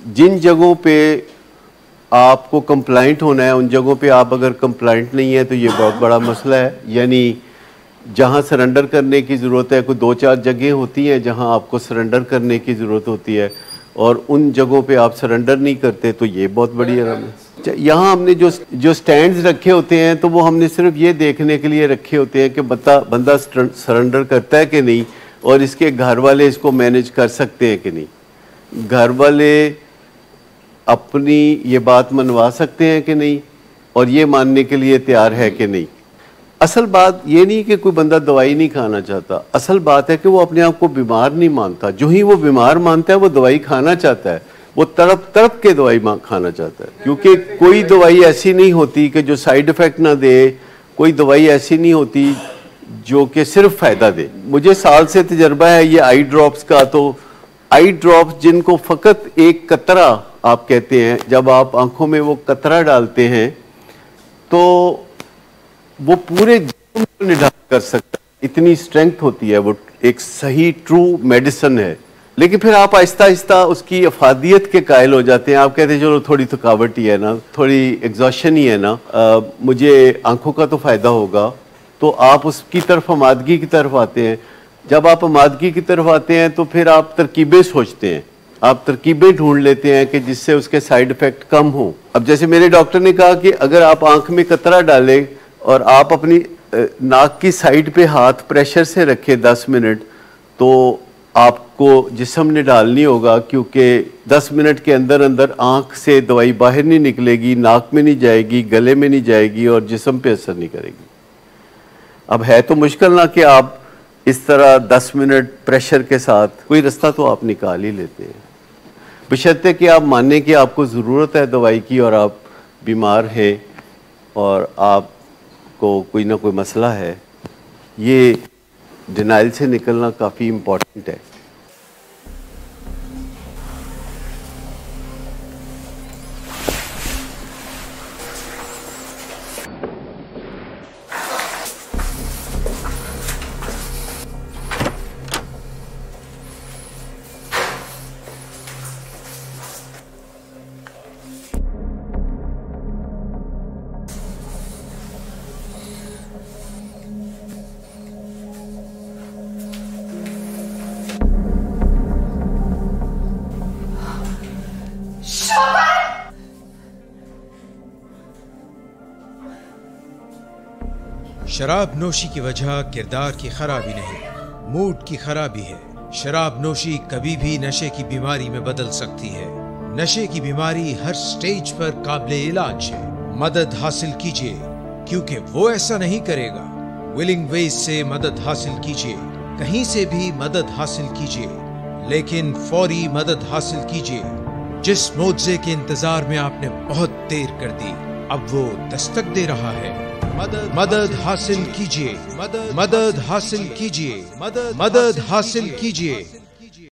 जिन जगहों पे आपको कंप्लाइंट होना है उन जगहों पे आप अगर कंप्लाइंट नहीं है तो ये बहुत बड़ा मसला है। यानी जहाँ सरेंडर करने की ज़रूरत है, कोई 2-4 जगह होती हैं जहाँ आपको सरेंडर करने की ज़रूरत होती है और उन जगहों पे आप सरेंडर नहीं करते, तो ये बहुत बड़ी आराम है। यहाँ हमने जो स्टैंड्स रखे होते हैं तो वो हमने सिर्फ ये देखने के लिए रखे होते हैं कि बंदा सरेंडर करता है कि नहीं और इसके घर वाले इसको मैनेज कर सकते हैं कि नहीं, घर वाले अपनी ये बात मनवा सकते हैं कि नहीं और ये मानने के लिए तैयार है कि नहीं। असल बात ये नहीं कि कोई बंदा दवाई नहीं खाना चाहता, असल बात है कि वो अपने आप को बीमार नहीं मानता। जो ही वो बीमार मानता है वो दवाई खाना चाहता है, वो तड़प तड़प के दवाई खाना चाहता है, क्योंकि कोई दवाई ऐसी नहीं होती कि जो साइड इफ़ेक्ट ना दे, कोई दवाई ऐसी नहीं होती जो कि सिर्फ फ़ायदा दे। मुझे साल से तजर्बा है ये आई ड्रॉप्स का, तो आई ड्रॉप्स जिनको फ़कत एक कतरा आप कहते हैं, जब आप आंखों में वो कतरा डालते हैं तो वो पूरे जिस्म को निढाल कर सकता है, इतनी स्ट्रेंथ होती है, वो एक सही ट्रू मेडिसिन है। लेकिन फिर आप आहिस्ता आहिस्ता उसकी अफादियत के कायल हो जाते हैं। आप कहते हैं चलो थोड़ी थकावट ही है ना, थोड़ी एग्जॉशन ही है ना, मुझे आंखों का तो फ़ायदा होगा, तो आप उसकी तरफ आमादगी की तरफ आते हैं। जब आप आमादगी की तरफ आते हैं तो फिर आप तरकीबें सोचते हैं, आप तरकीबें ढूंढ लेते हैं कि जिससे उसके साइड इफ़ेक्ट कम हो। अब जैसे मेरे डॉक्टर ने कहा कि अगर आप आंख में कतरा डालें और आप अपनी नाक की साइड पे हाथ प्रेशर से रखें 10 मिनट, तो आपको जिस्म निढालनी होगा, क्योंकि 10 मिनट के अंदर अंदर आंख से दवाई बाहर नहीं निकलेगी, नाक में नहीं जाएगी, गले में नहीं जाएगी और जिस्म पे असर नहीं करेगी। अब है तो मुश्किल ना कि आप इस तरह 10 मिनट प्रेशर के साथ, कोई रास्ता तो आप निकाल ही लेते हैं, बशर्ते कि आप मानें कि आपको ज़रूरत है दवाई की और आप बीमार हैं और आपको कोई ना कोई मसला है। ये डिनाइल से निकलना काफ़ी इम्पोर्टेंट है। शराब नोशी की वजह किरदार की खराबी नहीं, मूड की खराबी है। शराब नोशी कभी भी नशे की बीमारी में बदल सकती है। नशे की बीमारी हर स्टेज पर काबिले इलाज है। मदद हासिल कीजिए, क्योंकि वो ऐसा नहीं करेगा। विलिंग वेज से मदद हासिल कीजिए, कहीं से भी मदद हासिल कीजिए, लेकिन फौरी मदद हासिल कीजिए। जिस मोज़े के इंतजार में आपने बहुत देर कर दी, अब वो दस्तक दे रहा है। मदद हासिल कीजिए, मदद हासिल कीजिए, मदद हासिल कीजिए।